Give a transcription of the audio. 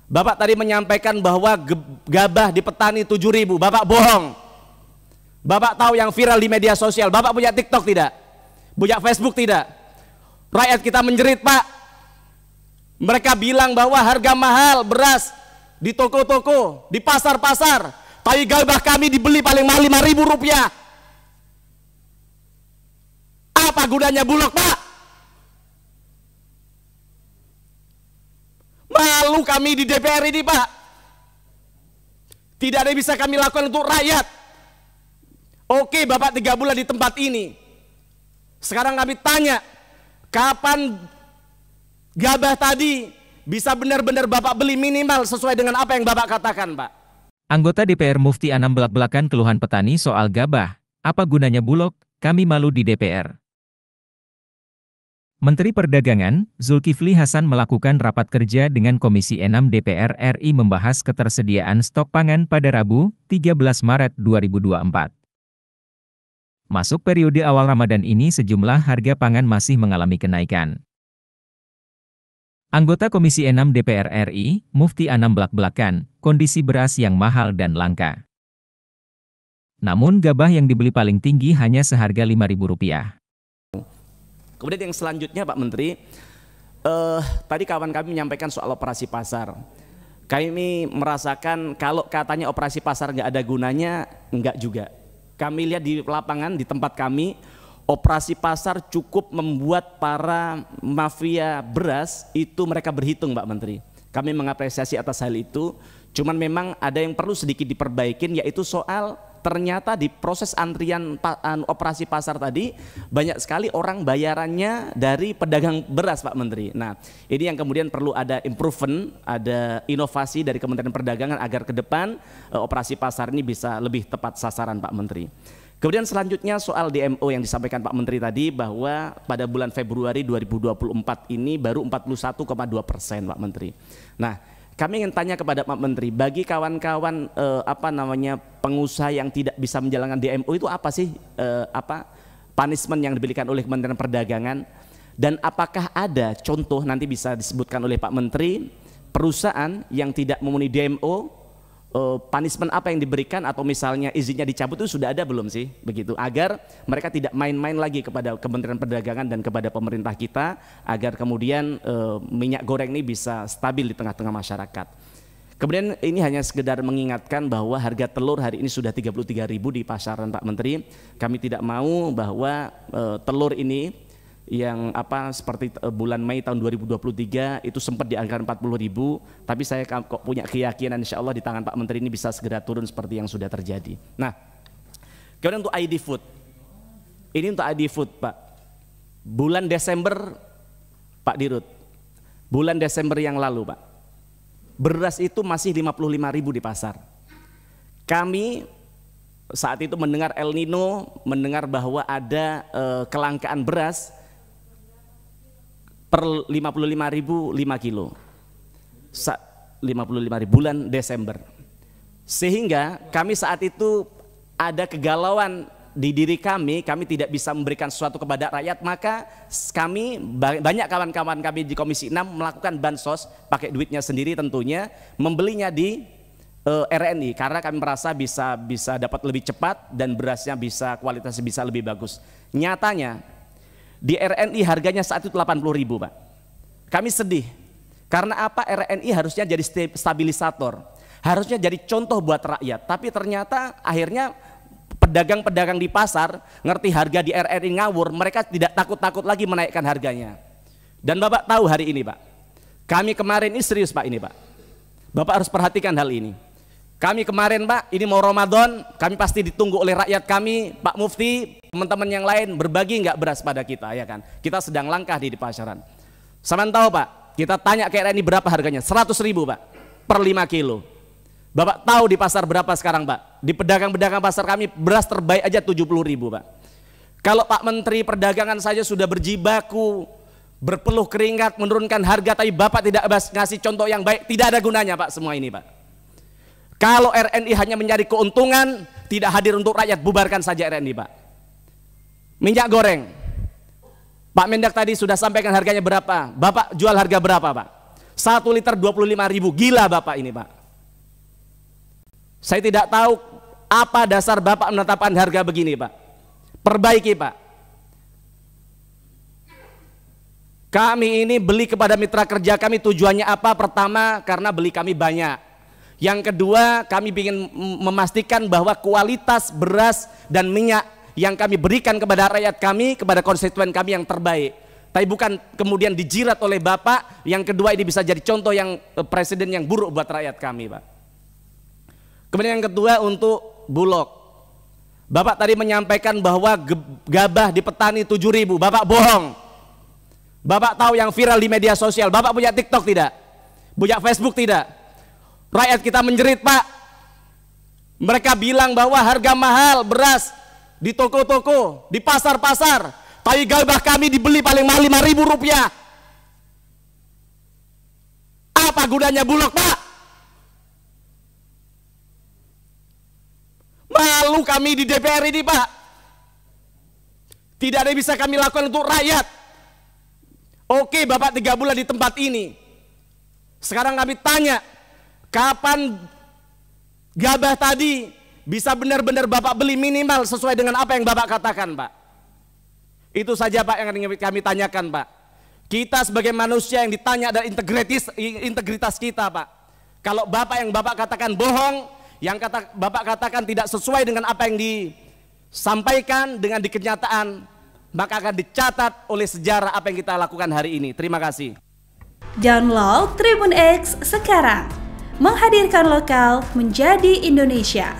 Bapak tadi menyampaikan bahwa gabah di petani 7.000, Bapak bohong. Bapak tahu yang viral di media sosial. Bapak punya TikTok tidak? Punya Facebook tidak? Rakyat kita menjerit, Pak. Mereka bilang bahwa harga mahal beras di toko-toko, di pasar-pasar, tapi gabah kami dibeli paling mahal Rp5.000. Apa gunanya Bulog, Pak? Malu kami di DPR ini, Pak. Tidak ada yang bisa kami lakukan untuk rakyat. Oke, Bapak 3 bulan di tempat ini. Sekarang kami tanya, kapan gabah tadi bisa benar-benar Bapak beli minimal sesuai dengan apa yang Bapak katakan, Pak? Anggota DPR Mufti Anam belak-belakan keluhan petani soal gabah. Apa gunanya Bulog? Kami malu di DPR. Menteri Perdagangan, Zulkifli Hasan melakukan rapat kerja dengan Komisi 6 DPR RI membahas ketersediaan stok pangan pada Rabu, 13 Maret 2024. Masuk periode awal Ramadan ini sejumlah harga pangan masih mengalami kenaikan. Anggota Komisi 6 DPR RI, Mufti Anam belak-belakan, kondisi beras yang mahal dan langka. Namun gabah yang dibeli paling tinggi hanya seharga Rp5.000. Kemudian yang selanjutnya Pak Menteri, tadi kawan kami menyampaikan soal operasi pasar. Kami merasakan kalau katanya operasi pasar nggak ada gunanya, enggak juga. Kami lihat di lapangan, di tempat kami, operasi pasar cukup membuat para mafia beras itu mereka berhitung, Pak Menteri. Kami mengapresiasi atas hal itu, cuman memang ada yang perlu sedikit diperbaikin, yaitu soal ternyata di proses antrian operasi pasar tadi banyak sekali orang bayarannya dari pedagang beras, Pak Menteri. Nah, ini yang kemudian perlu ada improvement, ada inovasi dari Kementerian Perdagangan agar ke depan operasi pasar ini bisa lebih tepat sasaran, Pak Menteri. Kemudian selanjutnya soal DMO yang disampaikan Pak Menteri tadi, bahwa pada bulan Februari 2024 ini baru 41,2%, Pak Menteri. Nah, kami ingin tanya kepada Pak Menteri, bagi kawan-kawan pengusaha yang tidak bisa menjalankan DMO itu apa sih punishment yang diberikan oleh Kementerian Perdagangan, dan apakah ada contoh nanti bisa disebutkan oleh Pak Menteri perusahaan yang tidak memenuhi DMO, punishment apa yang diberikan, atau misalnya izinnya dicabut itu sudah ada belum sih, begitu, agar mereka tidak main-main lagi kepada Kementerian Perdagangan dan kepada pemerintah kita, agar kemudian minyak goreng ini bisa stabil di tengah-tengah masyarakat. Kemudian ini hanya sekedar mengingatkan bahwa harga telur hari ini sudah 33.000 di pasaran, Pak Menteri. Kami tidak mau bahwa telur ini yang seperti bulan Mei tahun 2023 itu sempat di angka 40.000, tapi saya kok punya keyakinan insya Allah di tangan Pak Menteri ini bisa segera turun seperti yang sudah terjadi. Nah, kemudian untuk ID Food, ini untuk ID Food, Pak, bulan Desember, Pak Dirut, bulan Desember yang lalu, Pak, beras itu masih 55.000 di pasar. Kami saat itu mendengar El Nino, mendengar bahwa ada kelangkaan beras per 55.000 5 kilo, 55.000 bulan Desember, sehingga kami saat itu ada kegalauan di diri kami tidak bisa memberikan sesuatu kepada rakyat, maka kami banyak kawan-kawan kami di Komisi 6 melakukan bansos pakai duitnya sendiri tentunya, membelinya di RNI karena kami merasa bisa dapat lebih cepat dan berasnya kualitasnya bisa lebih bagus. Nyatanya di RNI harganya saat itu 80.000, Pak. Kami sedih karena RNI harusnya jadi stabilisator, harusnya jadi contoh buat rakyat, tapi ternyata akhirnya pedagang-pedagang di pasar ngerti harga di RNI ngawur, mereka tidak takut-takut lagi menaikkan harganya. Dan Bapak tahu hari ini, Pak, kami kemarin ini serius, Pak, ini, Pak, Bapak harus perhatikan hal ini. Kami kemarin, Pak, ini mau Ramadan, kami pasti ditunggu oleh rakyat kami, Pak Mufti, teman-teman yang lain, berbagi nggak beras pada kita, ya kan? Kita sedang langkah di pasaran. Saman tahu, Pak, kita tanya ke RNI berapa harganya? 100.000, Pak, per 5 kilo. Bapak tahu di pasar berapa sekarang, Pak? Di pedagang-pedagang pasar kami beras terbaik aja 70.000, Pak. Kalau Pak Menteri Perdagangan saja sudah berjibaku, berpeluh keringat menurunkan harga, tapi Bapak tidak ngasih contoh yang baik, tidak ada gunanya, Pak, semua ini, Pak. Kalau RNI hanya mencari keuntungan, tidak hadir untuk rakyat, bubarkan saja RNI, Pak. Minyak goreng, Pak Mendak tadi sudah sampaikan harganya berapa, Bapak jual harga berapa, Pak? 1 liter 25.000. Gila Bapak ini Pak. Saya tidak tahu apa dasar Bapak menetapkan harga begini Pak. Perbaiki Pak. Kami ini beli kepada mitra kerja kami tujuannya apa? Pertama, karena beli kami banyak. Yang kedua, kami ingin memastikan bahwa kualitas beras dan minyak yang kami berikan kepada rakyat kami, kepada konstituen kami yang terbaik. Tapi bukan kemudian dijirat oleh Bapak. Yang kedua, ini bisa jadi contoh yang presiden yang buruk buat rakyat kami Pak. Kemudian yang kedua untuk Bulog. Bapak tadi menyampaikan bahwa gabah di petani 7.000. Bapak bohong. Bapak tahu yang viral di media sosial. Bapak punya TikTok tidak? Punya Facebook tidak? Rakyat kita menjerit Pak. Mereka bilang bahwa harga mahal beras di toko-toko, di pasar-pasar. Tapi gabah kami dibeli paling mahal Rp5.000. Apa gunanya Bulog Pak? Malu kami di DPR ini Pak. Tidak ada yang bisa kami lakukan untuk rakyat. Oke Bapak 3 bulan di tempat ini. Sekarang kami tanya, kapan gabah tadi bisa benar-benar Bapak beli minimal sesuai dengan apa yang Bapak katakan Pak? Itu saja Pak yang kami tanyakan Pak. Kita sebagai manusia yang ditanya adalah integritas kita Pak. Kalau Bapak yang Bapak katakan bohong, yang Bapak katakan tidak sesuai dengan apa yang disampaikan dengan di kenyataan, maka akan dicatat oleh sejarah apa yang kita lakukan hari ini. Terima kasih. Download Tribun X sekarang. Menghadirkan lokal menjadi Indonesia.